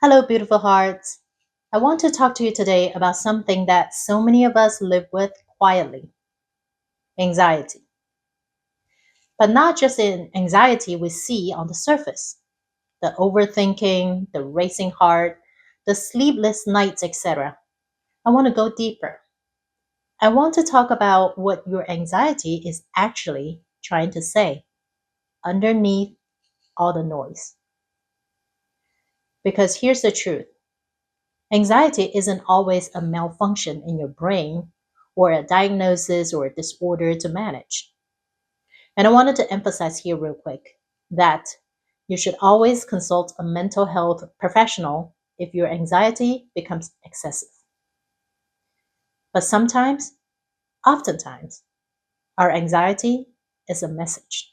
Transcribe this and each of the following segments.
Hello, beautiful hearts. I want to talk to you today about something that so many of us live with quietly: anxiety. But not just in anxiety we see on the surface, the overthinking, the racing heart, the sleepless nights, etc. I want to go deeper. I want to talk about what your anxiety is actually trying to say underneath all the noise. Because here's the truth: anxiety isn't always a malfunction in your brain or a diagnosis or a disorder to manage. And I wanted to emphasize here, real quick, that you should always consult a mental health professional if your anxiety becomes excessive. But sometimes, oftentimes, our anxiety is a message,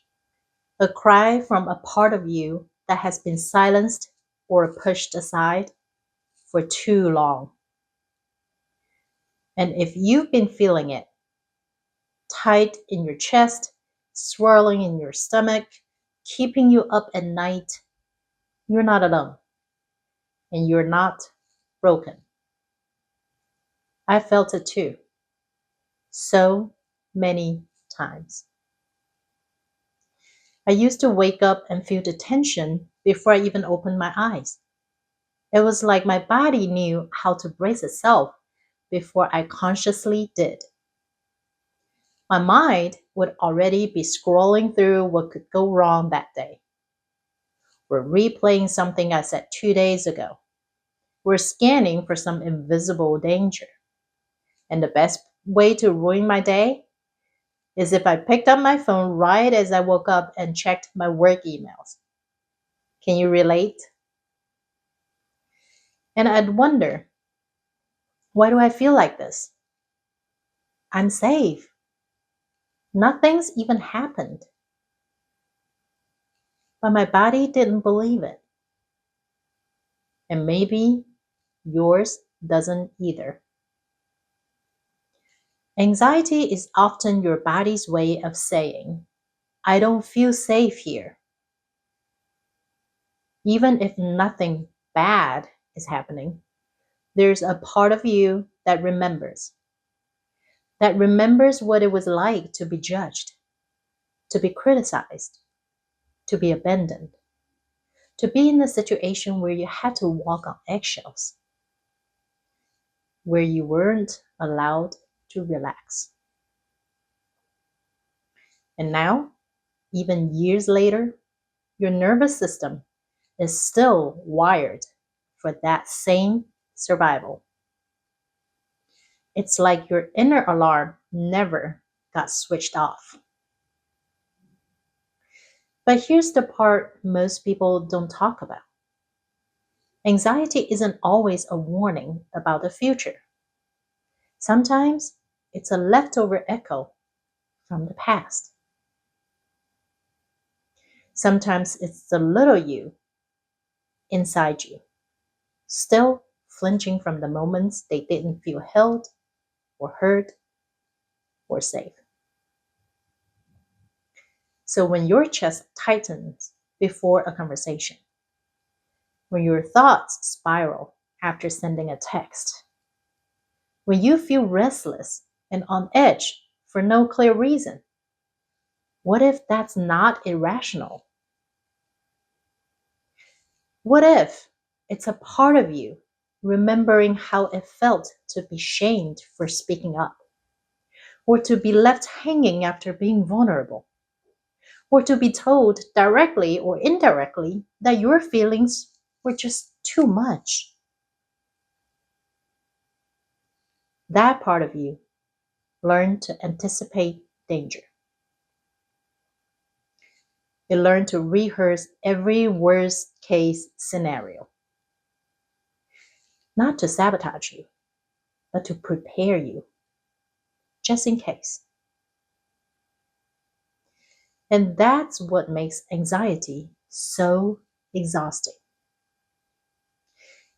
a cry from a part of you that has been silenced or pushed aside for too long. And if you've been feeling it, tight in your chest, swirling in your stomach, keeping you up at night, you're not alone and you're not broken. I felt it too, so many times. I used to wake up and feel the tension before I even opened my eyes. It was like my body knew how to brace itself before I consciously did. My mind would already be scrolling through what could go wrong that day. We're replaying something I said 2 days ago. We're scanning for some invisible danger. And the best way to ruin my day is if I picked up my phone right as I woke up and checked my work emails. Can you relate? And I'd wonder, why do I feel like this? I'm safe. Nothing's even happened. But my body didn't believe it. And maybe yours doesn't either. Anxiety is often your body's way of saying, I don't feel safe here. Even if nothing bad is happening, there's a part of you that remembers what it was like to be judged, to be criticized, to be abandoned, to be in a situation where you had to walk on eggshells, where you weren't allowed to relax. And now, even years later, your nervous system is still wired for that same survival. It's like your inner alarm never got switched off. But here's the part most people don't talk about: anxiety isn't always a warning about the future. Sometimes it's a leftover echo from the past. Sometimes it's the little you inside you, still flinching from the moments they didn't feel held or heard or safe. So when your chest tightens before a conversation, when your thoughts spiral after sending a text, when you feel restless and on edge for no clear reason, what if that's not irrational? What if it's a part of you remembering how it felt to be shamed for speaking up, or to be left hanging after being vulnerable, or to be told directly or indirectly that your feelings were just too much? That part of you learned to anticipate danger. It learned to rehearse every worst case scenario, not to sabotage you, but to prepare you, just in case. And that's what makes anxiety so exhausting.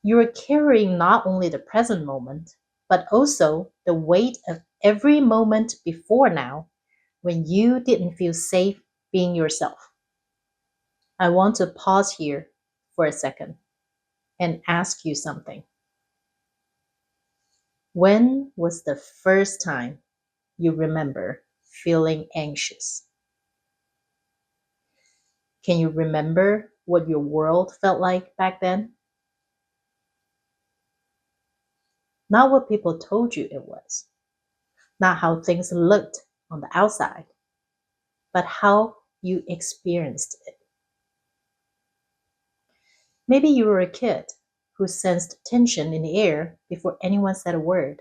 You are carrying not only the present moment, but also the weight of every moment before now when you didn't feel safe being yourself. I want to pause here for a second. and ask you something. When was the first time you remember feeling anxious? Can you remember what your world felt like back then? Not what people told you it was, not how things looked on the outside, but how you experienced it. Maybe you were a kid who sensed tension in the air before anyone said a word.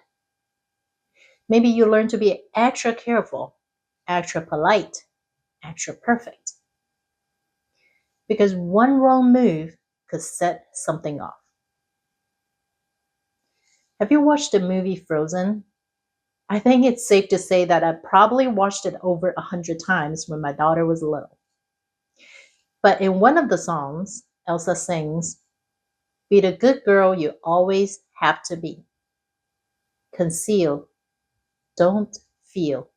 Maybe you learned to be extra careful, extra polite, extra perfect, because one wrong move could set something off. Have you watched the movie Frozen? I think it's safe to say that I probably watched it over 100 times when my daughter was little. But in one of the songs, Elsa sings, "Be the good girl you always have to be. Conceal, don't feel.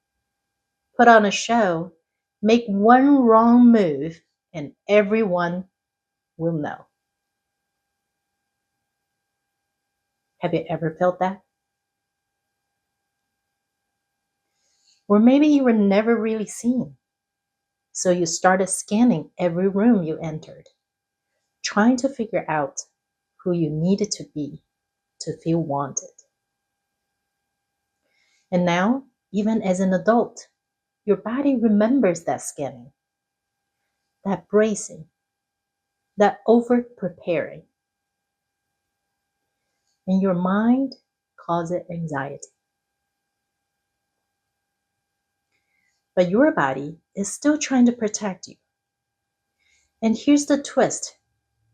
Put on a show, make one wrong move, and everyone will know." Have you ever felt that? Or maybe you were never really seen. So you started scanning every room you entered, trying to figure out who you needed to be to feel wanted. And now, even as an adult, your body remembers that scanning, that bracing, that over preparing. And your mind calls it anxiety. But your body is still trying to protect you. And here's the twist: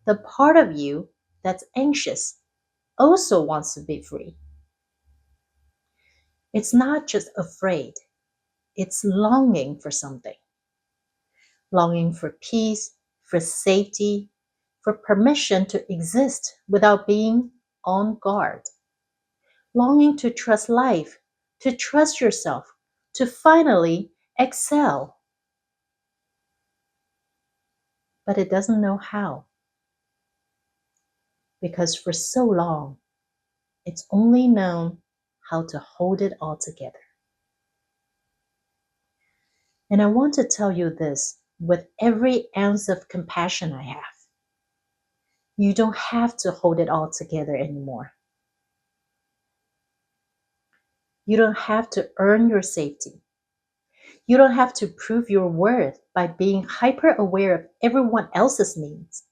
the part of you that's anxious also wants to be free. It's not just afraid, it's longing for something. Longing for peace, for safety, for permission to exist without being on guard. Longing to trust life, to trust yourself, to finally excel. But it doesn't know how, because for so long, it's only known how to hold it all together. And I want to tell you this with every ounce of compassion I have. You don't have to hold it all together anymore. You don't have to earn your safety. You don't have to prove your worth by being hyper aware of everyone else's needs.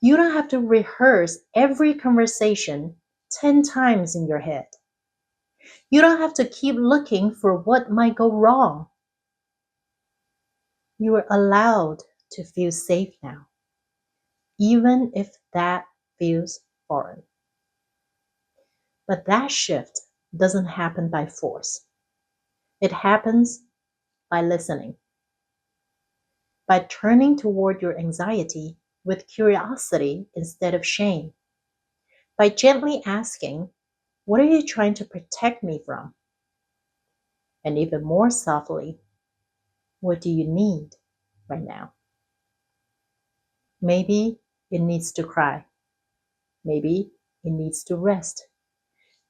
You don't have to rehearse every conversation 10 times in your head. You don't have to keep looking for what might go wrong. You are allowed to feel safe now, even if that feels foreign. But that shift doesn't happen by force. It happens by listening, by turning toward your anxiety with curiosity instead of shame, by gently asking, "What are you trying to protect me from?" And even more softly, "What do you need right now?" Maybe it needs to cry. Maybe it needs to rest.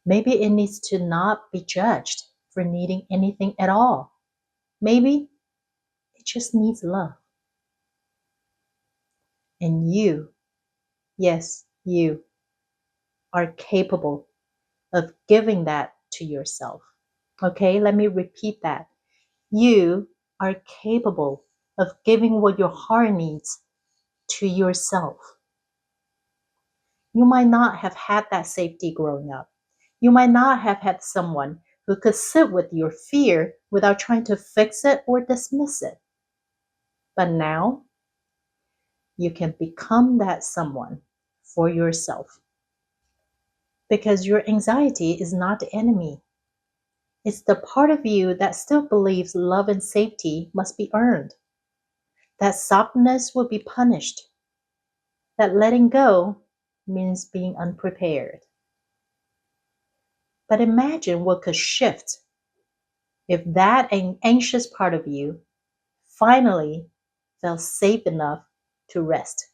Maybe it needs to not be judged for needing anything at all. Maybe it just needs love. And you, yes, you, are capable of giving that to yourself. Okay, let me repeat that. You are capable of giving what your heart needs to yourself. You might not have had that safety growing up. You might not have had someone who could sit with your fear without trying to fix it or dismiss it. But now you can become that someone for yourself. Because your anxiety is not the enemy. It's the part of you that still believes love and safety must be earned, that softness will be punished, that letting go means being unprepared. But imagine what could shift if that anxious part of you finally felt safe enough to rest.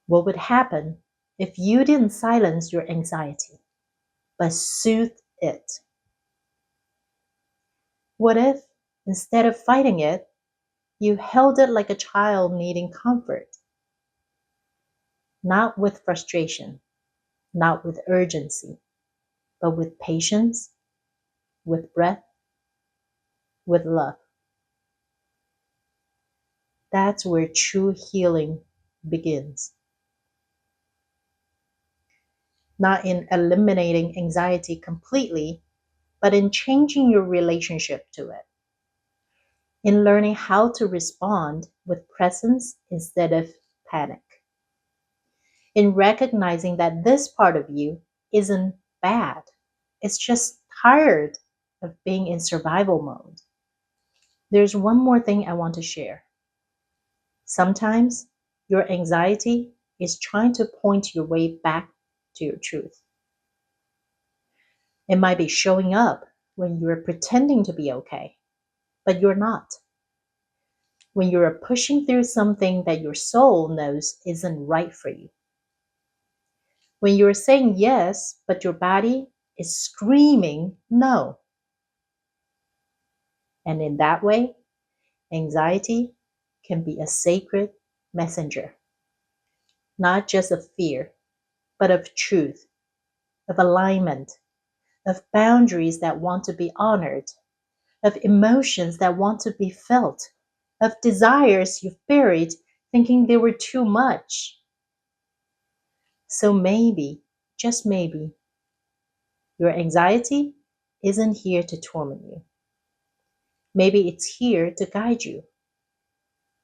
What would happen if you didn't silence your anxiety, but soothed it? What if, instead of fighting it, you held it like a child needing comfort? Not with frustration, not with urgency, but with patience, with breath, with love. That's where true healing begins. Not in eliminating anxiety completely, but in changing your relationship to it, in learning how to respond with presence instead of panic, in recognizing that this part of you isn't bad, it's just tired of being in survival mode. There's one more thing I want to share. Sometimes your anxiety is trying to point your way back to your truth. It might be showing up when you're pretending to be okay, but you're not. When you're pushing through something that your soul knows isn't right for you. When you're saying yes, but your body is screaming no. And in that way, anxiety can be a sacred messenger, not just of fear, but of truth, of alignment, of boundaries that want to be honored, of emotions that want to be felt, of desires you've buried thinking they were too much. So maybe, just maybe, your anxiety isn't here to torment you. Maybe it's here to guide you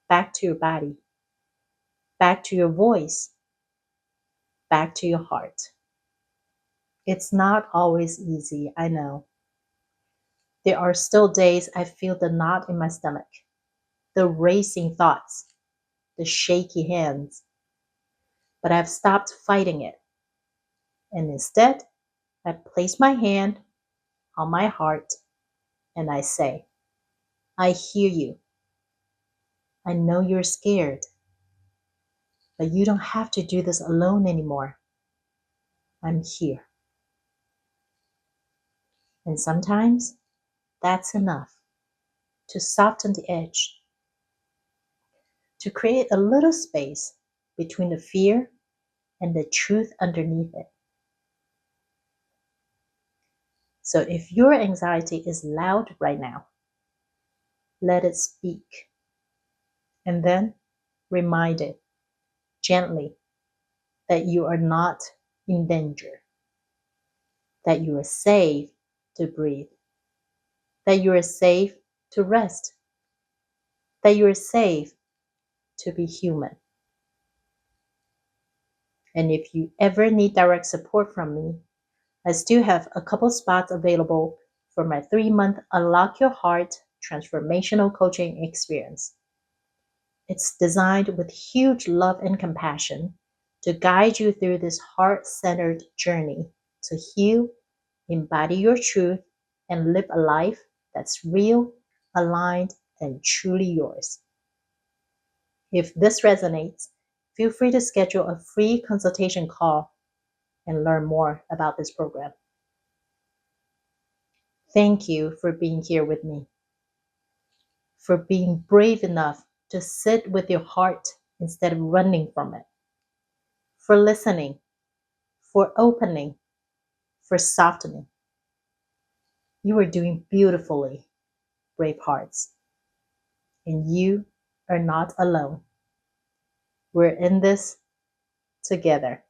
back to your body, back to your voice, back to your heart. It's not always easy, I know. There are still days I feel the knot in my stomach, the racing thoughts, the shaky hands. But I've stopped fighting it. And instead, I place my hand on my heart and I say, I hear you. I know you're scared, but you don't have to do this alone anymore. I'm here. And sometimes that's enough to soften the edge, to create a little space between the fear and the truth underneath it. So if your anxiety is loud right now, let it speak. And then remind it gently that you are not in danger, that you are safe to breathe, that you are safe to rest, that you are safe to be human. And if you ever need direct support from me, I still have a couple spots available for my 3-month Unlock Your Heart transformational coaching experience. It's designed with huge love and compassion to guide you through this heart-centered journey to heal, embody your truth, and live a life that's real, aligned, and truly yours. If this resonates, feel free to schedule a free consultation call and learn more about this program. Thank you for being here with me, for being brave enough to sit with your heart instead of running from it, for listening, for opening, for softening. You are doing beautifully, brave hearts, and you are not alone. We're in this together.